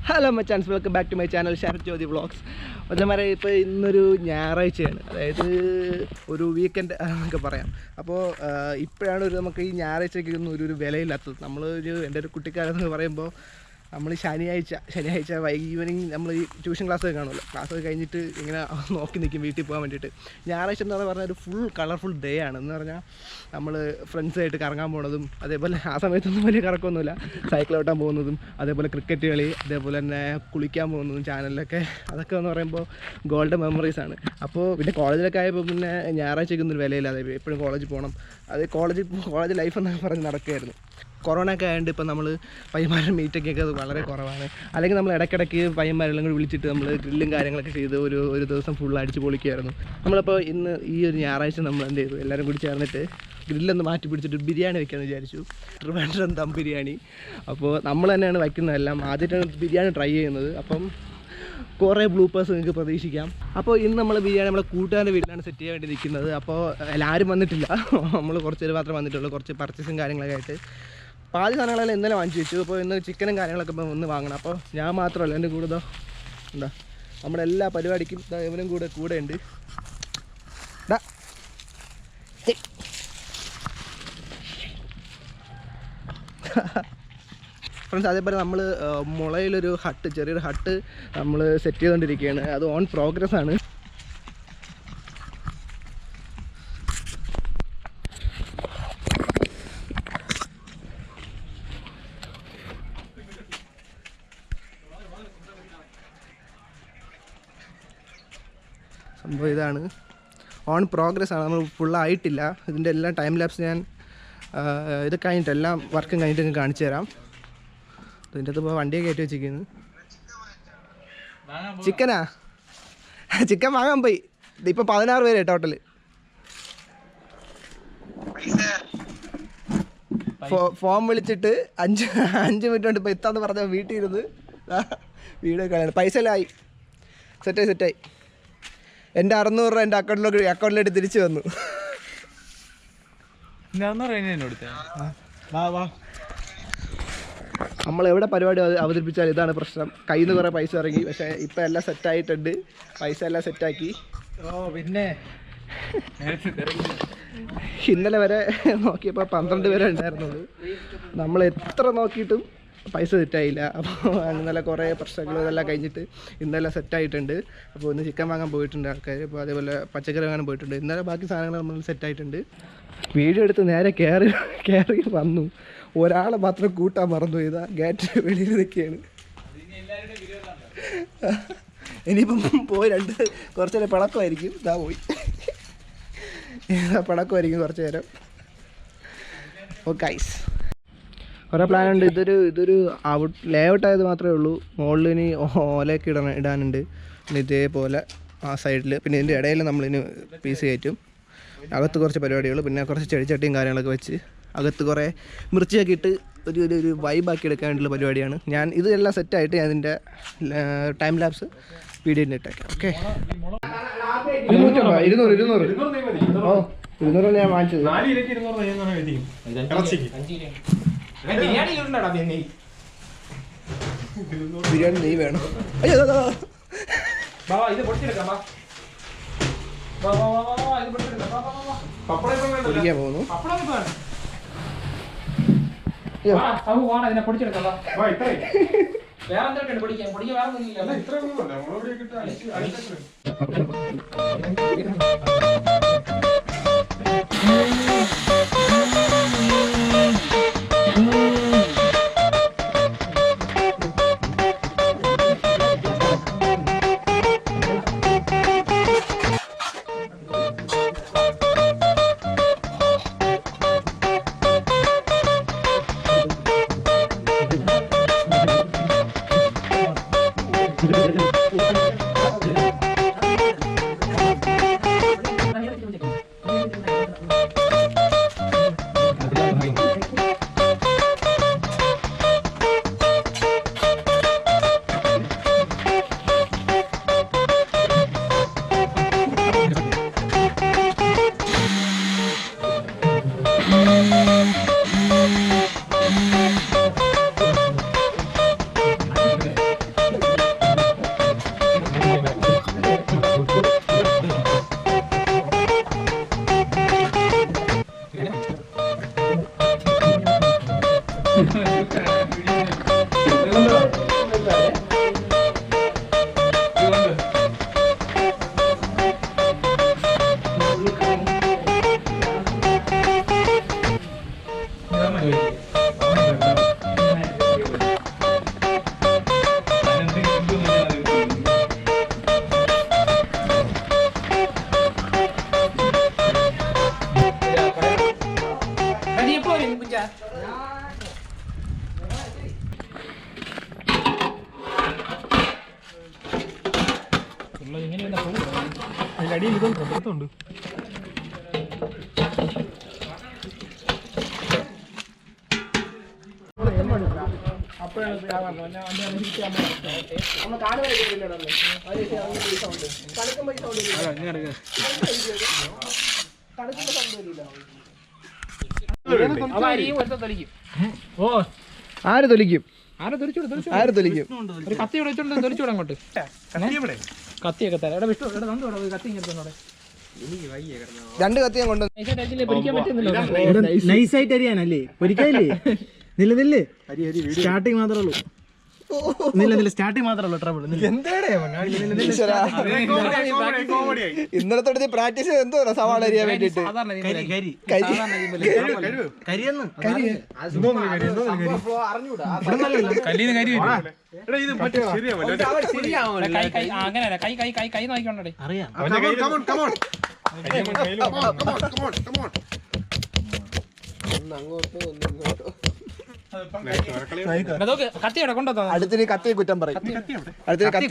Hello my chance, welcome back to my channel Sharath Jyothi vlogs. മച്ചന്മാരെ, ഇപ്പോൾ ഇന്നൊരു ഞായറാഴ്ചയാണ്, അതായത് ഒരു വീക്കെൻഡ് എന്നൊക്കെ പറയാം. അപ്പോൾ ഇപ്പോഴാണ് നമുക്ക് ഈ ഞായറാഴ്ചയ്ക്കൊന്നും ഒരു വിലയില്ലാത്തത്. എൻ്റെ ഒരു കുട്ടിക്കാലത്ത് പറയുമ്പോൾ നമ്മൾ ശനിയാഴ്ച ഈവനിങ് നമ്മൾ ഈ ട്യൂഷൻ ക്ലാസ്സൊക്കെ കാണുമല്ലോ, ക്ലാസ്സൊക്കെ കഴിഞ്ഞിട്ട് ഇങ്ങനെ നോക്കി നിൽക്കും വീട്ടിൽ പോകാൻ വേണ്ടിയിട്ട്. ഞായറാഴ്ച എന്ന് പറഞ്ഞാൽ ഒരു കളർഫുൾ ഡേ ആണ്. എന്ന് പറഞ്ഞാൽ നമ്മൾ ഫ്രണ്ട്സായിട്ട് കറങ്ങാൻ പോകുന്നതും, അതേപോലെ ആ സമയത്തൊന്നും വലിയ കറക്കമൊന്നുമില്ല, സൈക്കിൾ ഓട്ടാൻ പോകുന്നതും, അതേപോലെ ക്രിക്കറ്റ് കളി, അതേപോലെ തന്നെ കുളിക്കാൻ പോകുന്നതും ചാനലിലൊക്കെ, അതൊക്കെ എന്ന് പറയുമ്പോൾ ഗോൾഡൻ മെമ്മറീസാണ്. അപ്പോൾ പിന്നെ കോളേജിലൊക്കെ ആയപ്പോൾ പിന്നെ ഞായറാഴ്ചയ്ക്കൊന്നും വിലയില്ല, അതായത് എപ്പോഴും കോളേജിൽ പോകണം. അത് കോളേജ് ലൈഫ് എന്നൊക്കെ പറഞ്ഞ് നടക്കുകയായിരുന്നു. കൊറോണ ഒക്കെ ആയതുകൊണ്ട് ഇപ്പോൾ നമ്മൾ പയ്യന്മാരുടെ മീറ്റൊക്കെ വളരെ കുറവാണ്. അല്ലെങ്കിൽ നമ്മൾ ഇടയ്ക്കിടയ്ക്ക് പയ്യന്മാരെല്ലാം കൂടി വിളിച്ചിട്ട് നമ്മൾ ഗ്രില്ലും കാര്യങ്ങളൊക്കെ ചെയ്ത് ഒരു ദിവസം ഫുൾ അടിച്ച് പൊളിക്കുമായിരുന്നു. നമ്മളപ്പോൾ ഇന്ന് ഈ ഒരു ഞായറാഴ്ച നമ്മൾ എന്ത് ചെയ്തു, എല്ലാവരും കൂടി ചേർന്നിട്ട് ഗ്രില്ലൊന്ന് മാറ്റി പിടിച്ചിട്ട് ബിരിയാണി വയ്ക്കാമെന്ന് വിചാരിച്ചു. ട്രിവാൻഡ്രം ദം ബിരിയാണി. അപ്പോൾ നമ്മൾ തന്നെയാണ് വയ്ക്കുന്നതെല്ലാം. ആദ്യമായിട്ടാണ് ബിരിയാണി ട്രൈ ചെയ്യുന്നത്. അപ്പം കുറേ ബ്ലൂപ്പേഴ്സ് നിങ്ങൾക്ക് പ്രതീക്ഷിക്കാം. അപ്പോൾ ഇന്ന് നമ്മൾ ബിരിയാണി നമ്മളെ കൂട്ടുകാരുടെ വീട്ടിലാണ് സെറ്റ് ചെയ്യാൻ വേണ്ടി നിൽക്കുന്നത്. അപ്പോൾ എല്ലാവരും വന്നിട്ടില്ല, നമ്മൾ കുറച്ച് പേര് മാത്രമേ വന്നിട്ടുള്ളൂ. കുറച്ച് പർച്ചേസും കാര്യങ്ങളൊക്കെ ആയിട്ട് പാതി സാധനങ്ങളെല്ലാം ഇന്നലെ വാങ്ങിച്ചു വെച്ചു. അപ്പോൾ ഇന്ന് ചിക്കനും കാര്യങ്ങളൊക്കെ ഇപ്പോൾ ഒന്ന് വാങ്ങണം. അപ്പോൾ ഞാൻ മാത്രമല്ല, എൻ്റെ കൂടെ എന്താ നമ്മുടെ എല്ലാ പരിപാടിക്കും ഇവനും കൂടെ ഉണ്ട്. ഫ്രണ്ട്സ്, അതേപോലെ നമ്മൾ മുളയിലൊരു ചെറിയൊരു ഹട്ട് നമ്മൾ സെറ്റ് ചെയ്തുകൊണ്ടിരിക്കുകയാണ്. അത് ഓൺ പ്രോഗ്രസ് ആണ്. സംഭവം ഇതാണ്, ഓൺ പ്രോഗ്രസ് ആണ്, നമ്മൾ ഫുള്ളായിട്ടില്ല. ഇതിൻ്റെ എല്ലാം ടൈം ലാപ്സ് ഞാൻ ഇത് കഴിഞ്ഞിട്ട് എല്ലാം വർക്കും കഴിഞ്ഞിട്ട് കാണിച്ചു തരാം. ഇതിൻ്റെ അകത്ത് ഇപ്പോൾ വണ്ടിയൊക്കെ കയറ്റി വെച്ചിരിക്കുന്നു. ചിക്കൻ വാങ്ങാൻ പോയി. ഇപ്പം 16 പേര് ടോട്ടൽ. ഫോം വിളിച്ചിട്ട് 5 മിനിറ്റ് കൊണ്ട് ഇപ്പോൾ എത്താന്ന് പറഞ്ഞ വീട്ടിൽ ഇരുന്ന് വീഡിയോ കളയാണ്. പൈസ എല്ലാം ആയി, സെറ്റായി. എൻ്റെ 600 രൂപ എൻ്റെ അക്കൗണ്ടിലോട്ട് തിരിച്ചു വന്നു. നമ്മളെവിടെ പരിപാടി അവതരിപ്പിച്ചാൽ ഇതാണ് പ്രശ്നം. കയ്യിൽ നിന്ന് കുറേ പൈസ ഇറങ്ങി, പക്ഷേ ഇപ്പം എല്ലാം സെറ്റായിട്ടുണ്ട്. പൈസ എല്ലാം സെറ്റാക്കി. പിന്നെ ഇന്നലെ വരെ നോക്കിയപ്പോൾ 12 പേരെ ഉണ്ടായിരുന്നുള്ളൂ. നമ്മൾ എത്ര നോക്കിയിട്ടും പൈസ സെറ്റായില്ല. അപ്പോൾ ഇന്നലെ കുറേ പ്രശ്നങ്ങൾ ഇതെല്ലാം കഴിഞ്ഞിട്ട് ഇന്നെല്ലാം സെറ്റായിട്ടുണ്ട്. അപ്പോൾ ഇന്ന് ചിക്കൻ വാങ്ങാൻ പോയിട്ടുണ്ട് ആൾക്കാർ. അപ്പോൾ അതേപോലെ പച്ചക്കറി വാങ്ങാൻ പോയിട്ടുണ്ട്. ഇന്നലെ ബാക്കി സാധനങ്ങൾ നമ്മൾ സെറ്റായിട്ടുണ്ട്. വീഡിയോ എടുത്ത് നേരെ കയറി വന്നു. ഒരാളെ മാത്രം കൂട്ടാൻ മറന്നു. ഇതാ ഗേറ്റ് വെളിയിൽ നിൽക്കുകയാണ്. ഇനിയിപ്പം പോയി കുറച്ച് നേരം പിണക്കമായിരിക്കും. ഇതാ പോയി പിണക്കമായിരിക്കും കുറച്ച് നേരം. ഓ ഗൈസ്, കുറേ പ്ലാനുണ്ട്. ഇതൊരു ലേ ഔട്ട് ആയത് മാത്രമേ ഉള്ളൂ. മുകളിൽ ഇനി ഓലയൊക്കെ ഇടാനുണ്ട്. പിന്നെ ഇതേപോലെ ആ സൈഡിൽ, പിന്നെ ഇതിൻ്റെ ഇടയിൽ നമ്മളിനി പീസ് കയറ്റും. അകത്ത് കുറച്ച് പരിപാടികൾ, പിന്നെ കുറച്ച് ചെടിച്ചട്ടിയും കാര്യങ്ങളൊക്കെ വെച്ച് അകത്ത് കുറേ മിർച്ചിയൊക്കെ ഇട്ട് ഒരു വൈബാക്കി എടുക്കാൻ വേണ്ടിയുള്ള പരിപാടിയാണ്. ഇതെല്ലാം സെറ്റായിട്ട് ഞാൻ ഇതിൻ്റെ ടൈം ലാപ്സ് വീഡിയോയിൽ ഇട്ടേക്കാം. ഓക്കെ, 200 ഓ 200 ഞാൻ വാങ്ങിച്ചത്. ബിരിയാണി നെയ് വേണം. അയ്യോ പൊടിക്കാൻ പോകുന്നു. അടിയിൽ ഇതുണ്ട് പുറത്തുണ്ട്. ആര് തൊലിക്കും? ആര് തൊലിക്കും? ഒരു കത്തി ഇവിടെ വെച്ചോണ്ട് തൊലിച്ചൂടെ അങ്ങോട്ട്. കത്തിയൊക്കെ തരാം. കത്തി ഇങ്ങനെ രണ്ട് കത്തി ഞാൻ കൊണ്ടുവന്നു. നൈസായിട്ട് അരിയാനല്ലേ പൊരിക്കാല്ലേ? നില്ല സ്റ്റാർട്ടിങ് മാത്രമേ ഉള്ളൂ. നില്ല സ്റ്റാർട്ടിങ് മാത്രമേ ഉള്ളൂ ട്രബിൾ. ഇന്നലെ തൊട്ട് പ്രാക്ടീസ് എന്തോ സവാള അരിയാൻ വേണ്ടിട്ട്. അടുത്തിന് കത്തി കുറ്റം പറയും. അടുത്തിന് കത്തി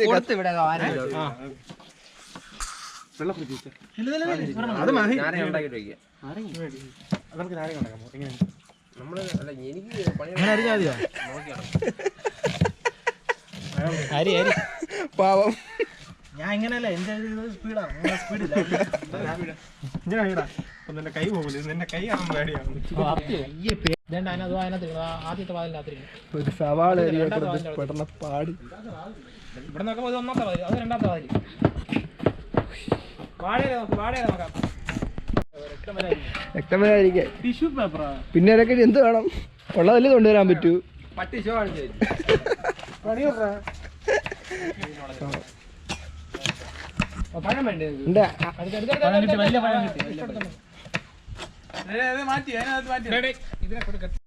പാവം. ഞാൻ ഇങ്ങനെയല്ല, എന്റെ സ്പീഡില്ല. കൈ പോകില്ല, നിന്റെ കൈ ആദ്യത്തെ വാതിനകത്ത് ഒരു സവാള പെടുന്ന പാട്. ഇവിടെ നോക്കുമ്പോൾ ഇത് ഒന്നാമത്തെ വാതിൽ, അത് രണ്ടാമത്തെ വാതിൽ. വ്യക്തമായിരിക്കും. ടിഷ്യൂ പേപ്പറാ. പിന്നെ ഇടയ്ക്ക് എന്ത് വേണം? ഉള്ളതല്ലേ കൊണ്ടുവരാൻ പറ്റൂ. പട്ടി ഷോ കാണിച്ചു പഴം വേണ്ടേ? ഉണ്ട്. വലിയ പഴം കിട്ടി. ഇതിനെ കൊടുക്കട്ടെ.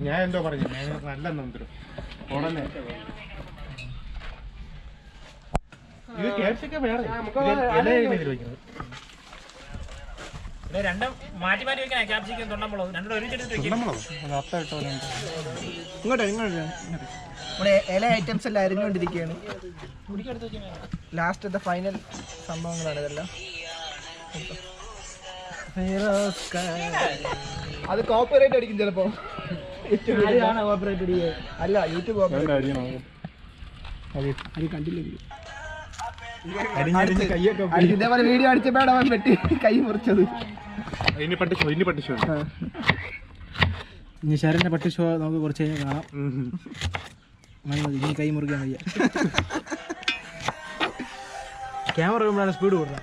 ഞാൻ എന്തോ പറഞ്ഞു, നല്ല നന്ദരം ഉടനെ ഇത് ക്യാപ്സിക്കം വേറെ രണ്ടും മാറ്റി മാറ്റി വെക്കാൻ. ക്യാപ്സിക്കം തൊണ്ടമ്പളവും രണ്ടും ഒരുമിച്ചെടുത്ത് ഇങ്ങോട്ട് ഇവിടെ ഇല ഐറ്റംസ് എല്ലാം അരിഞ്ഞുകൊണ്ടിരിക്കുകയാണ്. ലാസ്റ്റത്തെ ഫൈനൽ സംഭവങ്ങളാണ് ഇതെല്ലാം. അത് കോപ്പറേറ്റ് അടിക്കും ചിലപ്പോ. അല്ല, യൂട്യൂബ് ഇതേപോലെ വീഡിയോ അടിച്ചപ്പോഴാണ് അവൻ വെട്ടി കൈ മുറിച്ചത്. ഇനി ശരന്റെ പട്ടി ഷോ നമുക്ക് കുറച്ച് കഴിഞ്ഞാൽ കാണാം. ഇനി കൈ മുറിക്കാൻ വയ്യ. ക്യാമറ വരുമ്പോഴാണ് സ്പീഡ് കൂടുതൽ.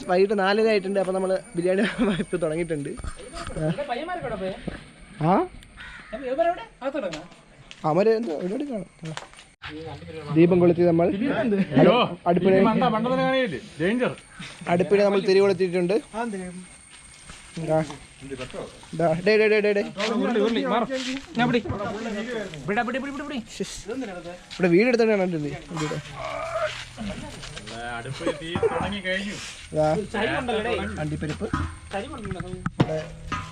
വൈകിട്ട് 4:30 ആയിട്ടുണ്ട്. അപ്പോൾ നമ്മൾ ബിരിയാണി വായ്പ തുടങ്ങിയിട്ടുണ്ട്. അവര് എന്തോ എവിടെ കാണും. ദീപം കൊളുത്തി നമ്മൾ അടുപ്പിൽ നമ്മൾ തിരി കൊളുത്തിയിട്ടുണ്ട്. ഇവിടെ വീടെടുത്തോണ്ട് കണ്ടിട്ടുണ്ട്. അണ്ടിപ്പരിപ്പ്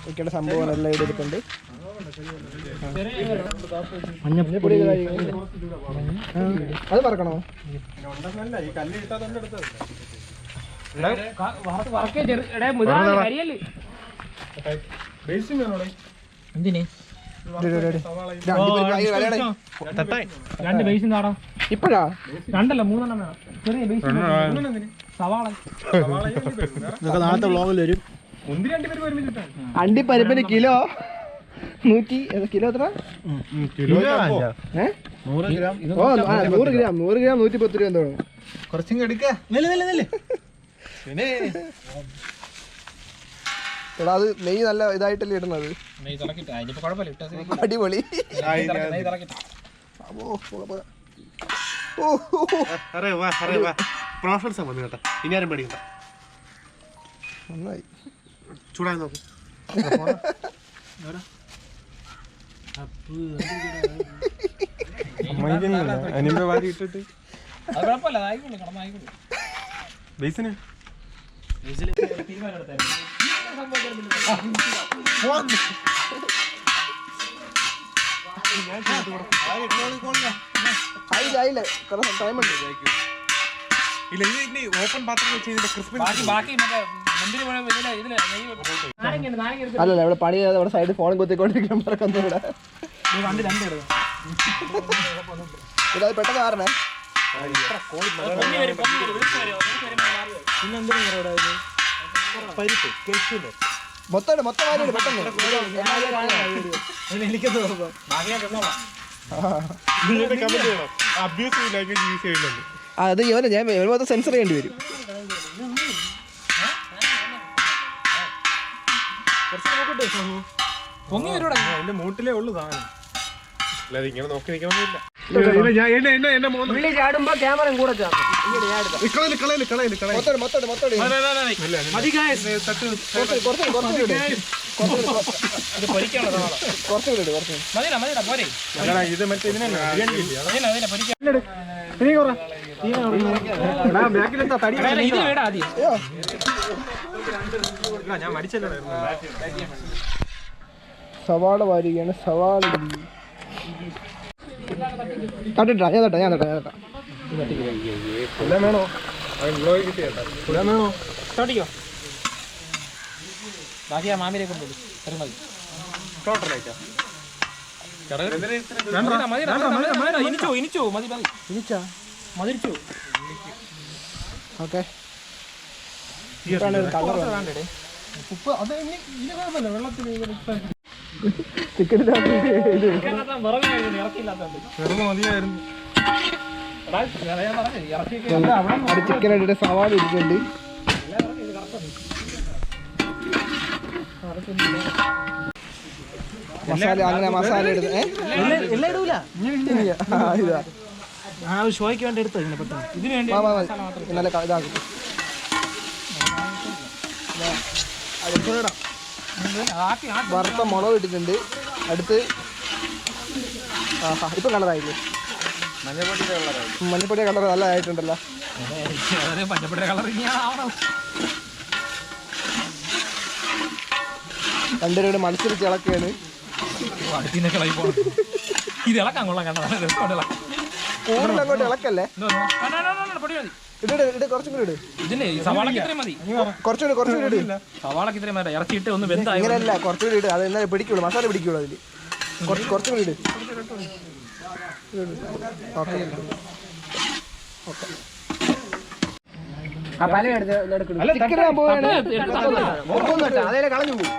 ഒക്കെയുള്ള സംഭവം എല്ലാം ഇവിടെ എടുക്കുന്നുണ്ട്. മഞ്ഞപ്പൊടി അത് പറക്കണോ? എന്തിന് രണ്ട് ബേസിൻ താടാ. ഇപ്പഴാ രണ്ടല്ല 3 വേണം. ചെറിയ ബേസിൻ സവാള. ഇതൊക്കെ നാളത്തെ വ്ളോഗിൽ വരും. അണ്ടിപ്പരിപ്പിന് കിലോ 100 കിലോ എത്ര? 100 ഗ്രാം. ഓ 100 ഗ്രാം 110 രൂപ എന്തോ. കുറച്ചും എടുക്ക. പിന്നെ എടാ അത് നെയ്യ് നല്ല ഇതായിട്ടല്ലേ ഇടുന്നത്. നെയ് തിളക്കിട്ട് അതിനിപ്പോ കുഴപ്പമില്ല ഇട്ടാ അടിപൊളി. നെയ് തിളക്കിട്ട് പ്രോഫിറ്റ്സ് വന്നു കേട്ടോ. ഇനി ആരും പേടിക്കണ്ട. നന്നായി ചൂടായി നോക്ക്. അനിമ്പ വാരി ഇട്ടിട്ട് അത് കുഴപ്പമില്ല. ആയിക്കോളൂ കടന്നായിക്കോളൂ. ബേസിന് ആയില്ല കുറച്ച് ടൈം ഉണ്ട്. ഇല്ല ഇത് ഓപ്പൺ പാത്രം വെച്ച് ഇതിന്റെ ക്രിസ്പി ബാക്കി മറ്റേ മുന്തിരി പഴം ഇതിലെ നാരങ്ങ അല്ലല്ല ഇവിടെ പണി ചെയ്താൽ അവിടെ സൈഡിൽ ഫോൺ കുത്തിക്കൊണ്ടിരിക്കാൻ പറക്കുന്നു ഇവിടെ. വണ്ടി രണ്ട് ഇടുക. ഇത് അത് പെട്ടെന്ന് മാറണേ. മൊത്തം മാറി പെട്ടെന്ന്. അത് ഇവനെ ഞാൻ മൊത്തം സെൻസർ ചെയ്യേണ്ടി വരും. പൊങ്ങി വരൂടാ. എന്റെ മൂട്ടിലേ ഉള്ളു സാധനം. അല്ലാതെ ഇങ്ങനെ നോക്കി നിൽക്കണമെന്നില്ല. ഉള്ളി ചാടുമ്പോ ക്യാമറ കൂടെ ഇത് മറ്റേ ഇതിനല്ല ഞാൻ മരിച്ചല്ലോ. സവാള വാരികയാണ്. സവാള തട്ടാ ഞാൻ തട്ടാ എല്ലാം വേണോ? എല്ലാം വേണോ? ചോട്ടിക്കോ. ബാക്കി ആ മാമിനെ കൊണ്ടുപോയി മതി. ടോട്ടലായിട്ടാ ഇനിച്ചോ മതി മതിരിച്ചോ. ഓക്കെ ഉപ്പ് അത് ഇനി കുഴപ്പമില്ല. വെള്ളത്തിൽ ചിക്കൻ ഇട്ടിട്ട് സവാള ഇരിക്കുന്നുണ്ട്. മസാല അങ്ങനെ മസാല എടുത്ത് ഇതാ ഷോയ്ക്ക് വേണ്ടി എടുത്തോ ഇതിനെ പെട്ടെന്ന്. ഇതിന് വേണ്ടി നല്ല ഇതാക്കും. വറുത്ത മുളക് ഇട്ടിട്ടുണ്ട്. അടുത്ത് ഇപ്പൊ കളറായില്ലേ? മഞ്ഞപ്പൊടിയുടെ കളർ നല്ലതായിട്ടുണ്ടല്ലോ. മഞ്ഞപ്പൊടിയുടെ കളർ രണ്ടുപേരും കൂടെ മത്സരിച്ച് ഇളക്കുകയാണ്. ഇത് ഇളക്കാൻ കൊള്ളാം. കൂടുതൽ അങ്ങോട്ട് ഇളക്കല്ലേ. ഇട് കുറച്ചും കൂടി ഇട്. ഇതില്ലേ സവാളക്ക് ഇത്രയും മതി. കുറച്ചുകൂടി ഇട്. സവാളക്ക് ഇത്രയും മതി. ഇറച്ചിട്ട് ഒന്ന് വെന്തായി. ഇങ്ങനെയല്ല കുറച്ചുകൂടി ഇട്. അത് എന്നാലും പിടിക്കുള്ളൂ. മസാല പിടിക്കുള്ളൂ അതിൽ. കുറച്ചും കൂടി ഇട്. ഓക്കെ കളഞ്ഞു പോകും.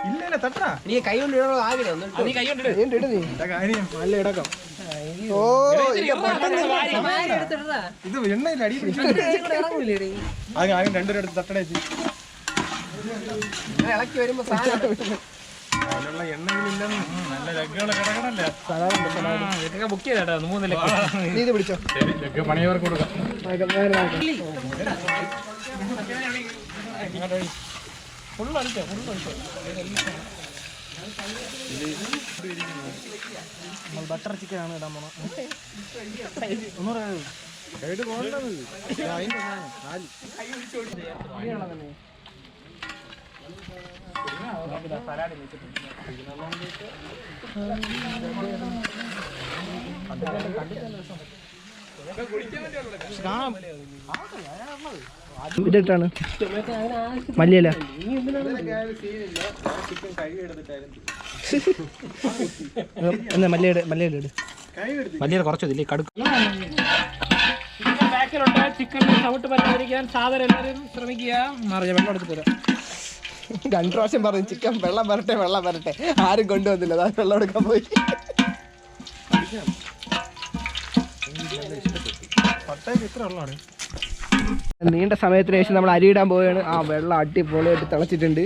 നീ കൈ കൊണ്ട് ഇടണോ? നല്ല ഇടക്കം. ഓ ഇത് എണ്ണയില്ല അടി ആദ്യം രണ്ടുപേരും എടുത്ത് തട്ടടേച്ച് ഇളക്കി വരുമ്പോ അതിനുള്ള എണ്ണയിലില്ലെന്ന് നല്ല ലഗ്ഗുകളെ കിടക്കണല്ലേ. ഇതൊക്കെ ബുക്ക് ചെയ്തേട്ടാ 3 ലക്ഷം. നീ ഇത് പിടിച്ചോ. ലഗ്ഗ് പണിയവർക്ക് കൊടുക്കാം. ബട്ടർ ചിക്കൻ ആണ് ഇടാൻ പോണത്. ഇതിട്ടാണ് മല്ലിയല്ല. എന്നാ മല്ലിയുടെ ഇട്. വലിയ കുറച്ചതില്ലേ കടുക്കും. ചിക്കൻ പാക്കിലുണ്ട്. ചിക്കൻ ചവിട്ട് പറ്റാതിരിക്കാൻ സാധാരണ എല്ലാവരും ശ്രമിക്കുക. മറിയ വെള്ളം എടുത്ത് തരാം. 2 പ്രാവശ്യം പറഞ്ഞു ചിക്കൻ വെള്ളം വരട്ടെ. ആരും കൊണ്ടുവന്നില്ല. അതാ വെള്ളം എടുക്കാൻ പോയി. നീണ്ട സമയത്തിന് ശേഷം നമ്മൾ അരിയിടാൻ പോവുകയാണ്. ആ വെള്ളം അടിപൊളിയായിട്ട് തിളച്ചിട്ടുണ്ട്.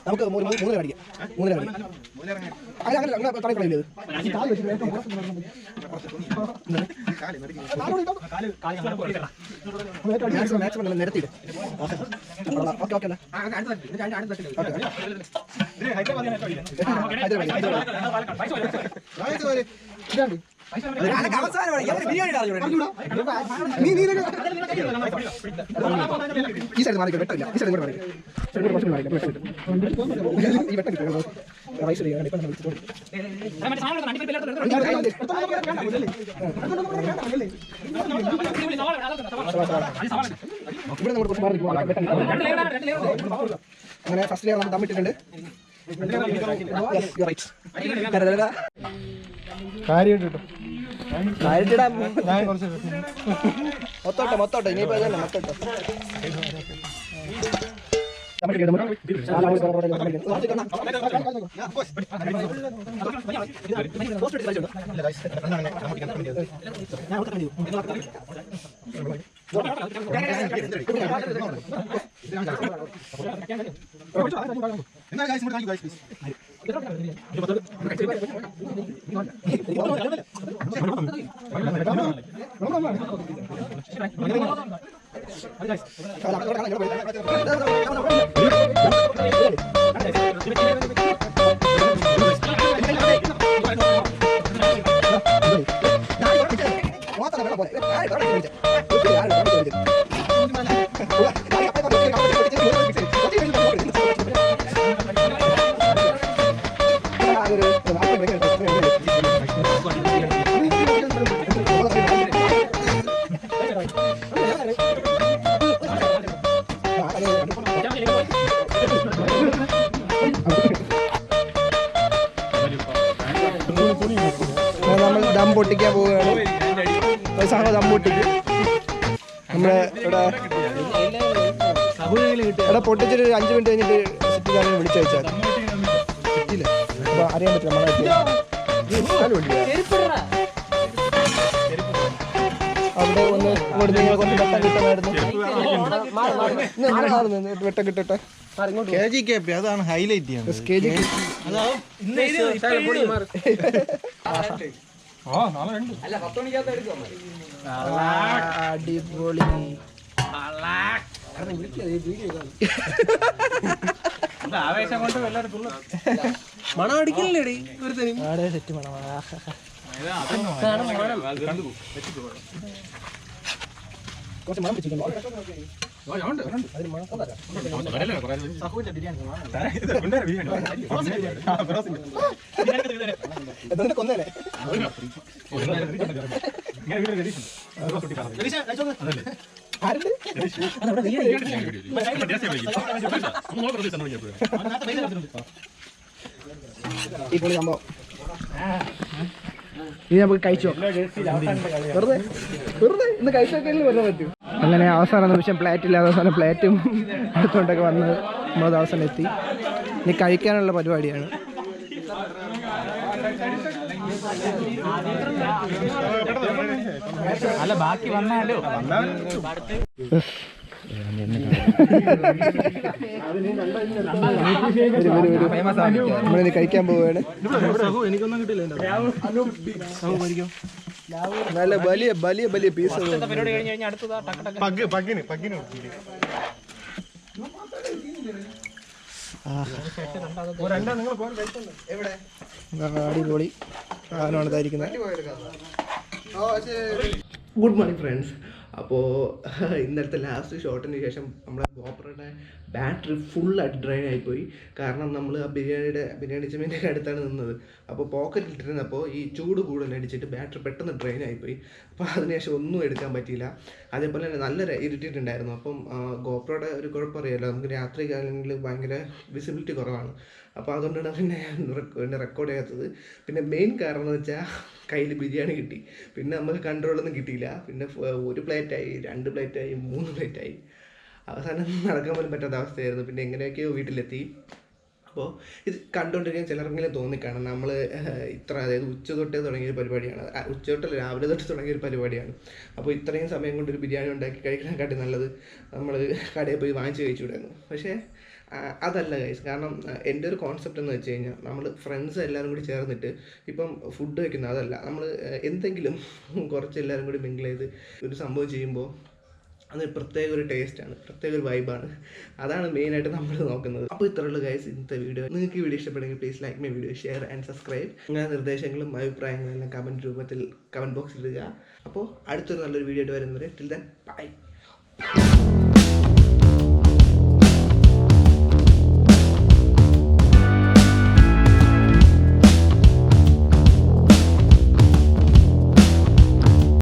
നമുക്ക് 3 അടിക്കാം. 3 അടിക്കാം. അങ്ങനെ തടയിക്കളയില്ലേ മാക്സിമം നിരത്തിയിട്ട്. ഓക്കെ ഓക്കെ ഈ സൈഡ് മാറിക്കോ. വെട്ടില്ല. ഈ സൈഡ് കൂടെ മാറിക്കോ. ഈ വെട്ടം കിട്ടും. റൈസ് ചെയ്യാൻ ഇപ്പം ഇവിടെ നമ്മൾ കുറച്ച് മാറി അങ്ങനെ ഫസ്റ്റ് ലെയർ നമ്മൾ തമ്മിട്ടിട്ടുണ്ട്. മൊത്തോട്ടെ ഇനിയിപ്പോ മൊത്തോട്ടെ നമ്മൾ ദം പൊട്ടിക്കാൻ പോവുകയാണ്. ഒരു സാധനം ദം പൊട്ടിക്കും. നമ്മുടെ ഇവിടെ പൊട്ടിച്ചൊരു 5 മിനിറ്റ് കഴിഞ്ഞിട്ട് സെറ്റിലാണ് വിളിച്ചു വെച്ചാൽ സെറ്റില്ല. അപ്പോൾ അറിയാൻ പറ്റില്ല അവിടെ ഒന്ന് ഇവിടെ നിങ്ങൾ കുറച്ച് വെട്ടം കിട്ടണമായിരുന്നു. വെട്ടം കിട്ടട്ടെ. അതാണ് ഹൈലൈറ്റ് ചെയ്യുന്നത്. അടിപൊളി മണം അടിക്കില്ലേടി സെറ്റ് മണം. കുറച്ച് മണം വെച്ചിട്ടുണ്ട്. കൊന്നല്ലേ ഇപ്പോൾ സംഭവം ഇനി നമുക്ക് കഴിച്ചോ. വെറുതെ ഇന്ന് കഴിച്ചൊക്കെ വെറുതെ പറ്റും. അങ്ങനെ അവസാന നിമിഷം പ്ലേറ്റില്ലാതെ അവസാനം പ്ലേറ്റും എടുത്തുകൊണ്ടൊക്കെ വന്ന് നമ്മളത് അവസാനം എത്തി. ഇനി കഴിക്കാനുള്ള പരിപാടിയാണ്. അല്ല ബാക്കി വന്നാലോ നമ്മളിനി കഴിക്കാൻ പോവുകയാണ്. നല്ല വലിയ വലിയ വലിയ പീസ് അടിപൊളി സാധനമാണ് ഇതായിരിക്കുന്നത്. Good morning friends. അപ്പോൾ ഇന്നലത്തെ ലാസ്റ്റ് ഷോട്ടിന് ശേഷം നമ്മളെ ഗോപ്രോയുടെ ബാറ്ററി ഫുള്ളായിട്ട് ഡ്രെയിൻ ആയിപ്പോയി. കാരണം നമ്മൾ ആ ബിരിയാണി ചെമ്മീൻ്റെ അടുത്താണ് നിന്നത്. അപ്പോൾ പോക്കറ്റിൽ ഇട്ടിരുന്നപ്പോൾ ഈ ചൂട് കൂടുതൽ അടിച്ചിട്ട് ബാറ്ററി പെട്ടെന്ന് ഡ്രെയിൻ ആയിപ്പോയി. അപ്പോൾ അതിനുശേഷം ഒന്നും എടുക്കാൻ പറ്റിയില്ല. അതേപോലെ തന്നെ നല്ല ഇരിട്ടിട്ടുണ്ടായിരുന്നു. അപ്പം ഗോപ്രോയുടെ ഒരു കുഴപ്പമറിയാമല്ലോ, നമുക്ക് രാത്രി കാലങ്ങളിൽ ഭയങ്കര വിസിബിലിറ്റി കുറവാണ്. അപ്പോൾ അതുകൊണ്ടാണ് പിന്നെ റെക്കോർഡ് ചെയ്യാത്തത്. പിന്നെ മെയിൻ കാരണം എന്ന് വെച്ചാൽ കയ്യിൽ ബിരിയാണി കിട്ടി. പിന്നെ നമുക്ക് കൺട്രോളൊന്നും കിട്ടിയില്ല. പിന്നെ 1 പ്ലേറ്റായി, 2 പ്ലേറ്റായി, 3 പ്ലേറ്റായി. അവസാനം നടക്കാൻ പോലും പറ്റാത്ത അവസ്ഥയായിരുന്നു. പിന്നെ എങ്ങനെയൊക്കെയോ വീട്ടിലെത്തി. അപ്പോൾ ഇത് കണ്ടുകൊണ്ടിരിക്കാൻ ചിലർക്കെങ്കിലും തോന്നിക്കാണും നമ്മൾ അതായത് ഉച്ച തൊട്ടേ തുടങ്ങിയൊരു പരിപാടിയാണ്. ഉച്ച തൊട്ടല്ല, രാവിലെ തൊട്ട് തുടങ്ങിയൊരു പരിപാടിയാണ്. അപ്പോൾ ഇത്രയും സമയം കൊണ്ട് ഒരു ബിരിയാണി ഉണ്ടാക്കി കഴിക്കണേക്കാട്ടി നല്ലത് നമ്മൾ കടയിൽ പോയി വാങ്ങിച്ച് കഴിച്ചുകൂടായിരുന്നു. പക്ഷേ അതല്ല ഗൈസ്. കാരണം എൻ്റെ ഒരു കോൺസെപ്റ്റ് എന്ന് വെച്ച് കഴിഞ്ഞാൽ നമ്മൾ ഫ്രണ്ട്സ് എല്ലാവരും കൂടി ചേർന്നിട്ട് ഇപ്പം ഫുഡ് വയ്ക്കുന്നത് അതല്ല, നമ്മൾ എന്തെങ്കിലും കുറച്ച് എല്ലാവരും കൂടി മിങ്കിൾ ചെയ്ത് ഒരു സംഭവം ചെയ്യുമ്പോൾ അത് പ്രത്യേക ഒരു ടേസ്റ്റാണ്, പ്രത്യേക ഒരു വൈബാണ്. അതാണ് മെയിനായിട്ട് നമ്മൾ നോക്കുന്നത്. അപ്പോൾ ഇത്രയുള്ളൂ ഗൈസ് ഇന്നത്തെ വീഡിയോ. നിങ്ങൾക്ക് ഈ വീഡിയോ ഇഷ്ടപ്പെടുമെങ്കിൽ please like my video, share and subscribe. അങ്ങനെ നിർദ്ദേശങ്ങളും അഭിപ്രായങ്ങളും എല്ലാം കമൻറ്റ് ബോക്സിൽ ഇടുക. അപ്പോൾ അടുത്തൊരു നല്ലൊരു വീഡിയോ ആയിട്ട് വരുന്നവരെ ടിൽ ദെൻ ബൈ.